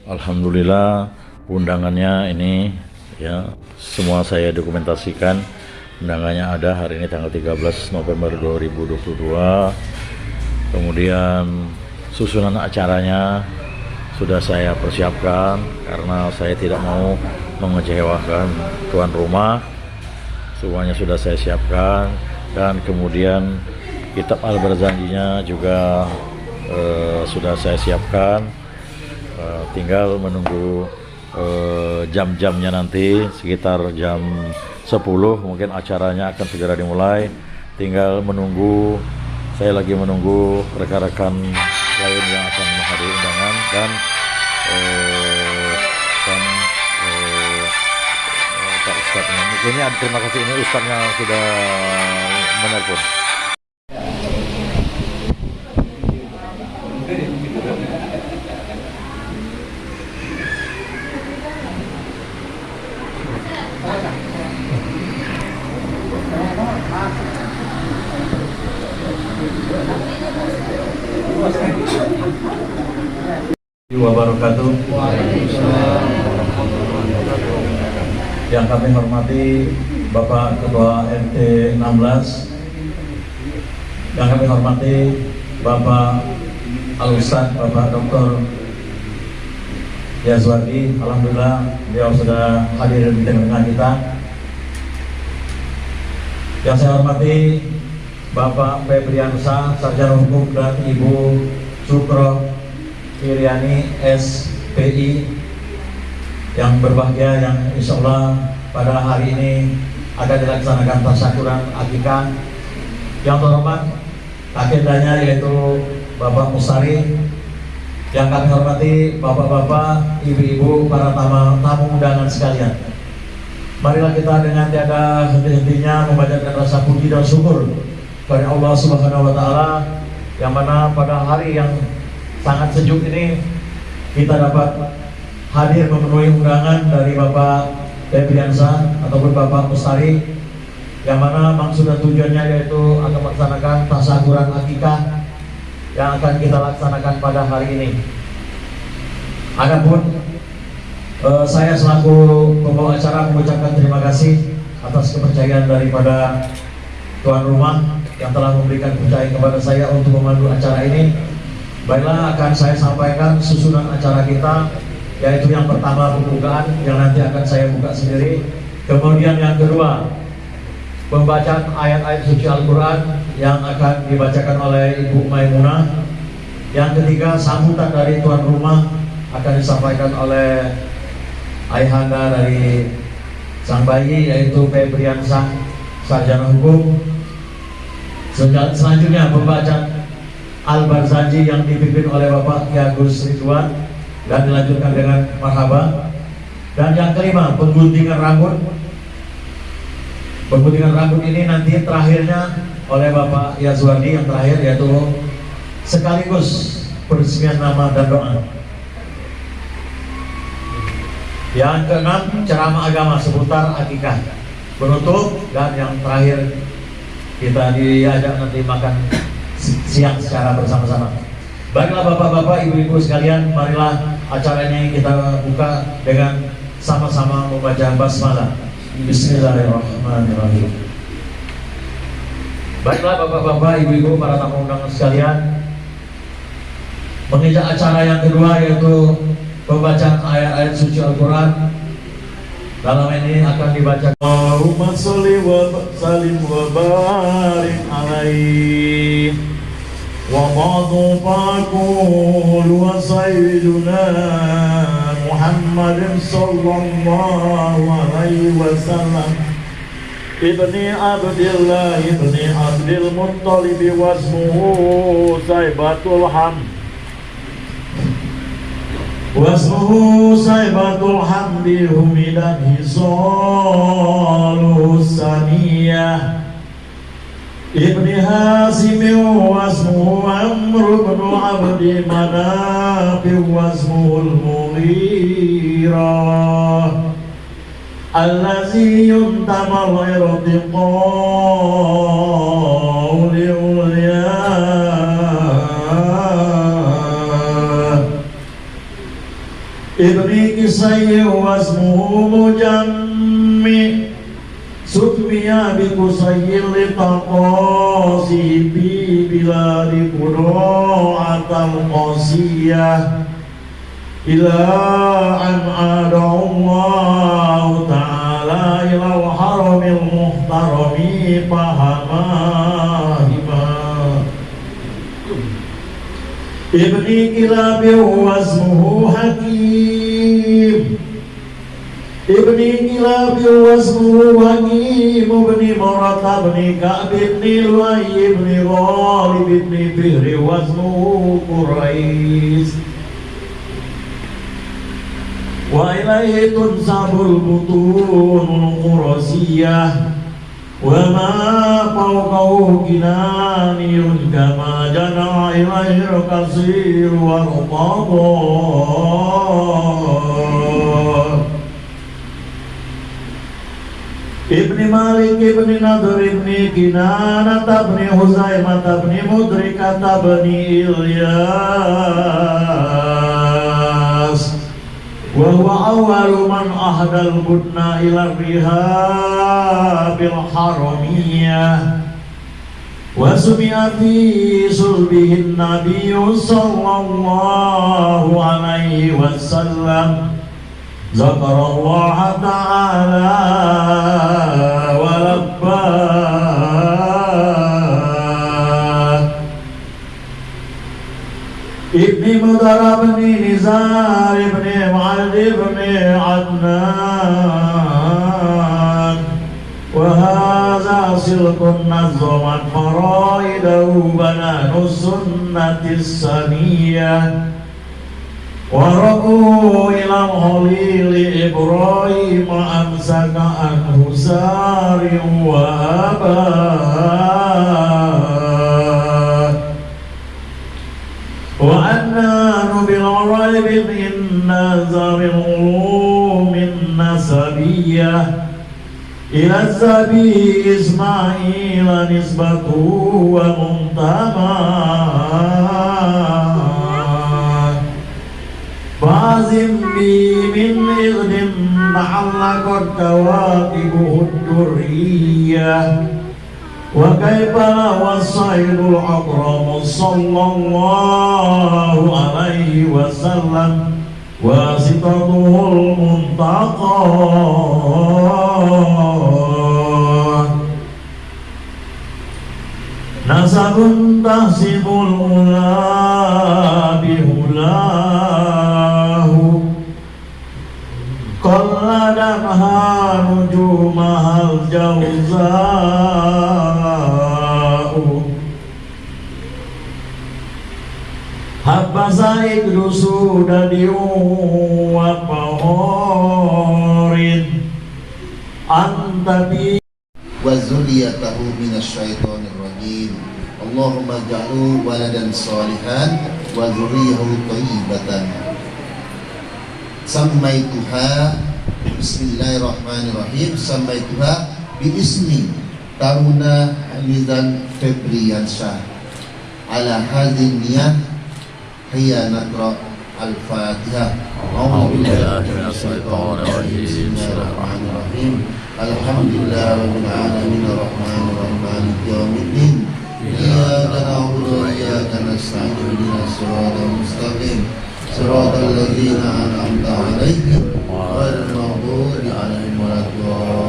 Alhamdulillah undangannya ini ya semua saya dokumentasikan. Undangannya ada hari ini tanggal 13 November 2022. Kemudian susunan acaranya sudah saya persiapkan karena saya tidak mau mengecewakan tuan rumah. Semuanya sudah saya siapkan, dan kemudian kitab al-barzanjinya juga sudah saya siapkan. Tinggal menunggu jam-jamnya, nanti sekitar jam 10 mungkin acaranya akan segera dimulai. Tinggal menunggu, saya lagi menunggu rekan-rekan lain yang akan menghadiri undangan, dan Pak Ustadz ini terima kasih, ini Ustadznya sudah menelpon. Wabarakatuh. Yang kami hormati Bapak Ketua RT 16, yang kami hormati Bapak Al-Ustadz Bapak Dr. Yazwardi, alhamdulillah beliau sudah hadir di tengah-tengah kita. Yang saya hormati Bapak Febriansa, Sarjana Hukum, dan Ibu Sukro Iriani SPI, yang berbahagia, yang insya Allah pada hari ini akan dilaksanakan tasyakuran akikah. Yang terhormat agendanya yaitu Bapak Mustari. Yang kami hormati Bapak-bapak, Ibu-ibu, para tamu undangan sekalian. Marilah kita dengan tiada henti-hentinya membacakan rasa puji dan syukur kepada Allah Subhanahu wa Ta'ala, yang mana pada hari yang sangat sejuk ini kita dapat hadir memenuhi undangan dari Bapak Febriansa ataupun Bapak Mustari, yang mana maksud dan tujuannya yaitu akan melaksanakan tasyakuran akikah yang akan kita laksanakan pada hari ini. Adapun saya selaku pembawa acara mengucapkan terima kasih atas kepercayaan daripada tuan rumah yang telah memberikan kepercayaan kepada saya untuk memandu acara ini. Baiklah, akan saya sampaikan susunan acara kita, yaitu yang pertama pembukaan yang nanti akan saya buka sendiri. Kemudian yang kedua, pembacaan ayat-ayat suci Al-Quran yang akan dibacakan oleh Ibu Maimunah. Yang ketiga, sambutan dari tuan rumah akan disampaikan oleh ayahanda dari sang bayi, yaitu Febriansa, Sarjana Hukum. Selanjutnya pembacaan Al-Barzanji yang dipimpin oleh Bapak Ki Agus Ridwan dan dilanjutkan dengan marhaba. Dan yang kelima, pengguntingan rambut. Pengguntingan rambut ini nanti terakhirnya oleh Bapak Yazwardi, yang terakhir, yaitu sekaligus peresmian nama dan doa. Yang keenam, ceramah agama seputar akikah, penutup, dan yang terakhir kita diajak nanti makan siang secara bersama-sama. Baiklah Bapak-bapak, Ibu-ibu sekalian, marilah acara ini kita buka dengan sama-sama membaca basmalah. Bismillahirrahmanirrahim. Baiklah Bapak-bapak, Ibu-ibu, para tamu undangan sekalian, menginjak acara yang kedua, yaitu pembacaan ayat-ayat suci Al-Quran. Dalam ini akan dibaca Allahumma sholli wa sallim wa barik alaihi wa madufakul wa sayyiduna Muhammadin sallallahu alaihi wasallam ibni Abdillah ibni Abdil Muttalib wasmuhu Saibatul Hamd wasmuhu Saibatul Hamdi humidan hisalu saniyah ibni Hasim wasmuhu Amr ibn Abdi Manaf wasmuhu al-Mughirah allazi yuntamal irtiqaw liuliyah ابن كسي واسمه مجمع سمي بقصي لتقاسي في بلاد قراعة القاسية إلى أن عاد الله تعالى إلى الحرم المحترم فهماهما ابن كلاب واسمه حكيم ابن كلاب واسمه حكيم ابن مرة ابن كعب ابن لؤي ابن غالب ابن فهر واسمه قريش وإليه تنسب البطون القرشية وما فوقه كناني كما جنى إليه الكثير والقضاء ابن مالك ابن نضر ابن كنانة ابن خزيمة ابن مدركة ابن إلياس وهو أول من أهدى البدن إلى الرهاب الحرمية وسمي في صلبه النبي صلى الله عليه وسلم ذكر الله تعالى ولباه ابن مضر بن نزار بن معد بن عدنان وهذا سلك نظمت فرائده بنان السنة السنية ورقوا إلى الخليل إبراهيم أمسك عنه سار وأباه وأنان بالعرب من نزر العلوم النسبية إلى الزبي إسماعيل نسبته ومنتمى فازم بي من إغد تعلقت كواكبه الدرية وكيف له الصيد الأكرم صلى الله عليه وسلم واسطته المنتقى نسب تحسب الأولى بهلاه قلدمها نجومها الجوزاء حب سعيد سودة وقهار أنت بي وذريته من الشيطان الرجيم اللهم اجعله ولدا صالحا وذريه طيبة سميتها بسم الله الرحمن الرحيم سميتها باسمي تارونا ميزان فبريانشاه على هذه النية هي نقرأ الفاتحة أعوذ بالله من الشيطان الرجيم بسم الله الرحمن الرحيم الحمد لله رب العالمين الرحمن الرحيم مالك يوم الدين إياك نعبد وإياك نستعين اهدنا الصراط المستقيم صراط الذين أنعمت عليهم غير المغضوب عليهم ولا الضالين